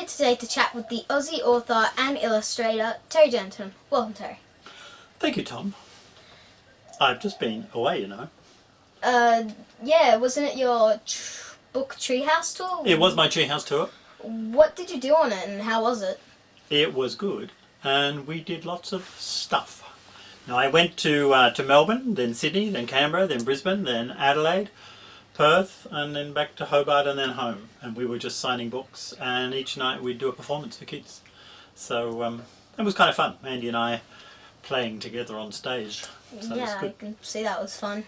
today to chat with the Aussie author and illustrator Terry Denton. Welcome, Terry. Thank you, Tom. I've just been away, you know. Yeah, wasn't it your book Treehouse tour? It was my treehouse tour. What did you do on it and how was it? It was good, and we did lots of stuff. Now, I went to Melbourne, then Sydney, then Canberra, then Brisbane, then Adelaide, Perth, and then back to Hobart and then home. And we were just signing books, and each night we'd do a performance for kids. So it was kind of fun, Andy and I playing together on stage. So yeah, I can see that was fun.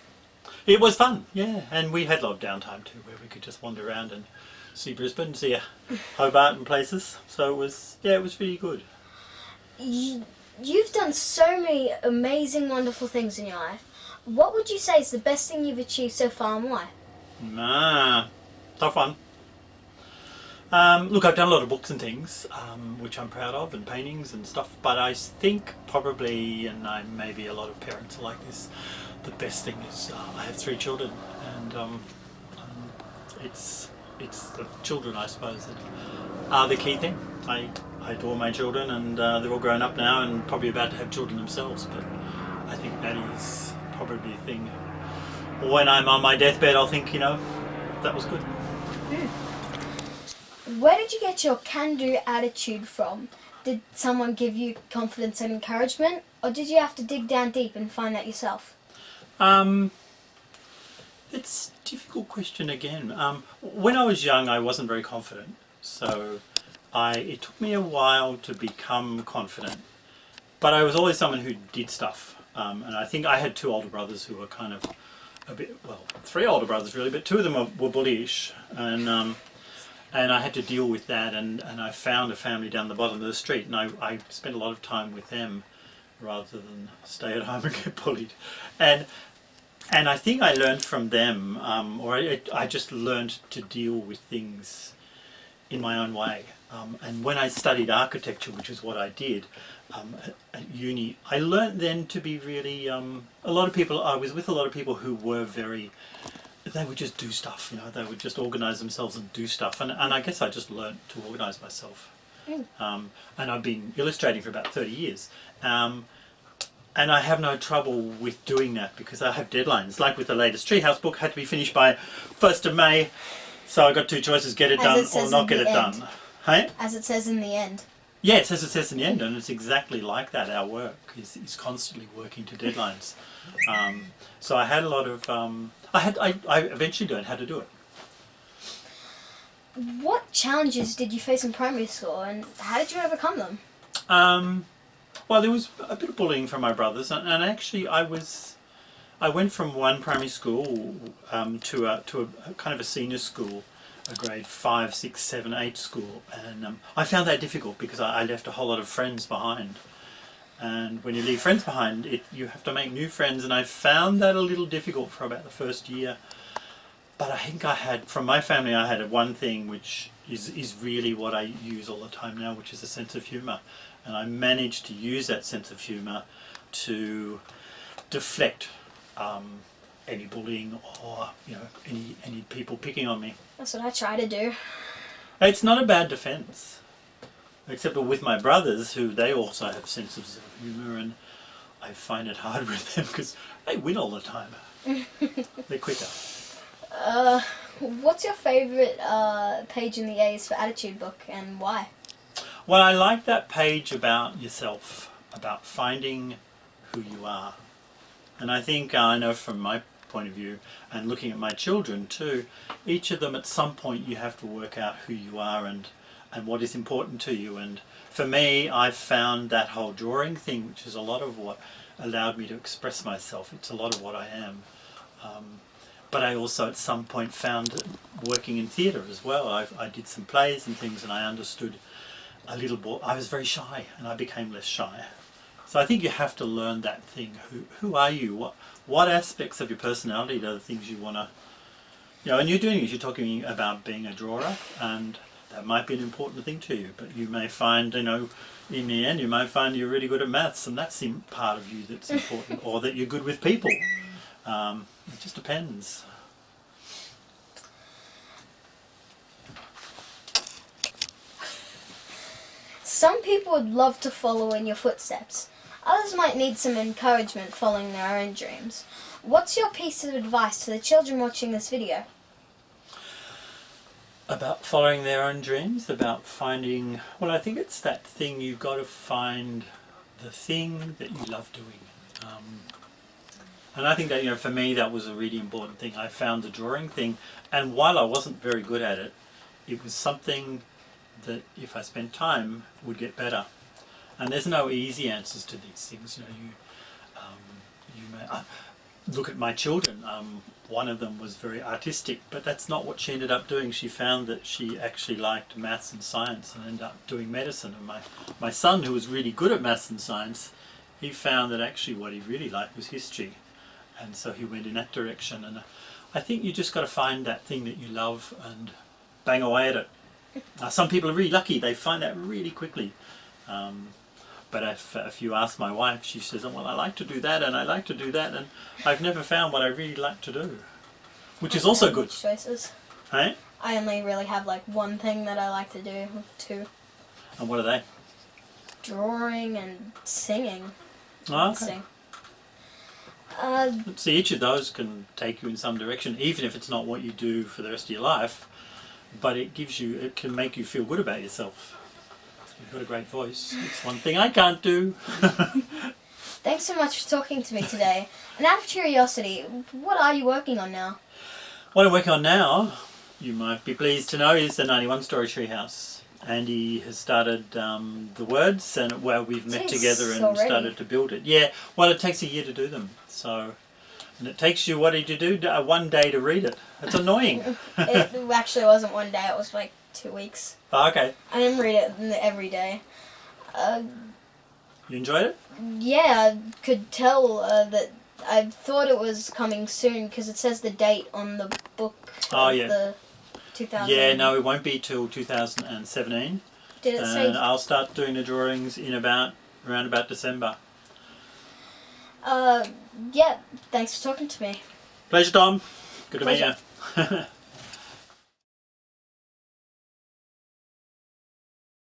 It was fun, yeah, and we had a lot of downtime too, where we could just wander around and see Brisbane, see Hobart and places. So it was really good. You've done so many amazing, wonderful things in your life. What would you say is the best thing you've achieved so far and why? Tough one. Look, I've done a lot of books and things, which I'm proud of, and paintings and stuff, but I think probably, and maybe a lot of parents are like this, the best thing is I have 3 children, and it's the children, I suppose, that are the key thing. I adore my children, and they're all grown up now and probably about to have children themselves, but I think that is probably the thing. When I'm on my deathbed, I'll think, that was good. Where did you get your can-do attitude from? Did someone give you confidence and encouragement, or did you have to dig down deep and find that yourself? It's a difficult question again. When I was young, I wasn't very confident, so it took me a while to become confident. But I was always someone who did stuff, and I think I had 2 older brothers who were kind of a bit, 3 older brothers really, but 2 of them were bullyish, and I had to deal with that, and I found a family down the bottom of the street, and I spent a lot of time with them rather than stay at home and get bullied. And I think I learned from them, or I just learned to deal with things in my own way. And when I studied architecture, which is what I did at uni, I learned then to be really, I was with a lot of people who were they would just do stuff, they would just organise themselves and do stuff. And I guess I just learned to organise myself. And I've been illustrating for about 30 years. And I have no trouble with doing that because I have deadlines. Like with the latest Treehouse book, had to be finished by 1st of May. So I got 2 choices, get it done or not get it done. Hey? As it says in the end. Yes, as it says in the end, and it's exactly like that. Our work is constantly working to deadlines. So I had a lot of... I eventually learned how to do it. What challenges did you face in primary school and how did you overcome them? Well, there was a bit of bullying from my brothers, and actually I went from one primary school to a kind of a senior school, a grade 5, 6, 7, 8 school, and I found that difficult because I left a whole lot of friends behind. And when you leave friends behind, you have to make new friends, and I found that a little difficult for about the first year. But I think from my family, I had one thing which is really what I use all the time now, which is a sense of humour. And I managed to use that sense of humour to deflect any bullying or any people picking on me. That's what I try to do. It's not a bad defence, except with my brothers, who they also have senses of humour, and I find it hard with them because they win all the time. They're quicker. What's your favourite page in the A's for Attitude book and why? Well, I like that page about yourself, about finding who you are. And I think I know from my point of view, and looking at my children too, each of them at some point you have to work out who you are and what is important to you. And for me, I've found that whole drawing thing, which is a lot of what allowed me to express myself. It's a lot of what I am. But I also at some point found working in theatre as well. I did some plays and things, and I understood a little more. I was very shy, and I became less shy. So I think you have to learn that thing. Who are you? What aspects of your personality are the things you want to... and you're doing it. You're talking about being a drawer, and that might be an important thing to you. But you may find, in the end, you might find you're really good at maths, and that's part of you that's important, or that you're good with people. It just depends. Some people would love to follow in your footsteps. Others might need some encouragement following their own dreams. What's your piece of advice to the children watching this video? About following their own dreams, about finding, well, I think it's that thing, you've got to find the thing that you love doing. And I think that, for me, that was a really important thing. I found the drawing thing, and while I wasn't very good at it, it was something that if I spent time would get better. And there's no easy answers to these things. You may look at my children. One of them was very artistic, but that's not what she ended up doing. She found that she actually liked maths and science and ended up doing medicine. And my son, who was really good at maths and science, he found that actually what he really liked was history. And so he went in that direction. And I think you just got to find that thing that you love and bang away at it. Some people are really lucky. They find that really quickly. But if you ask my wife, she says, well, I like to do that and I like to do that, and I've never found what I really like to do, which is also good. Choices. Hey? I only really have like one thing that I like to do, two. And what are they? Drawing and singing. Oh, okay. Sing. See, each of those can take you in some direction, even if it's not what you do for the rest of your life, but it can make you feel good about yourself. You've got a great voice. It's one thing I can't do. Thanks so much for talking to me today. And out of curiosity, what are you working on now? What I'm working on now, you might be pleased to know, is the 91 Story Treehouse. Andy has started the words, and we've met together and started to build it. Yeah, well, it takes a year to do them. So, and it takes you, what did you do? 1 day to read it. It's annoying. It actually wasn't 1 day, it was like 2 weeks. Oh, okay. I didn't read it every day. You enjoyed it? Yeah, I could tell that I thought it was coming soon because it says the date on the book. The 2000. Yeah, no, it won't be till 2017. Did it say? And I'll start doing the drawings in around about December. Yeah, thanks for talking to me. Pleasure, Tom. Good to meet Pleasure. you.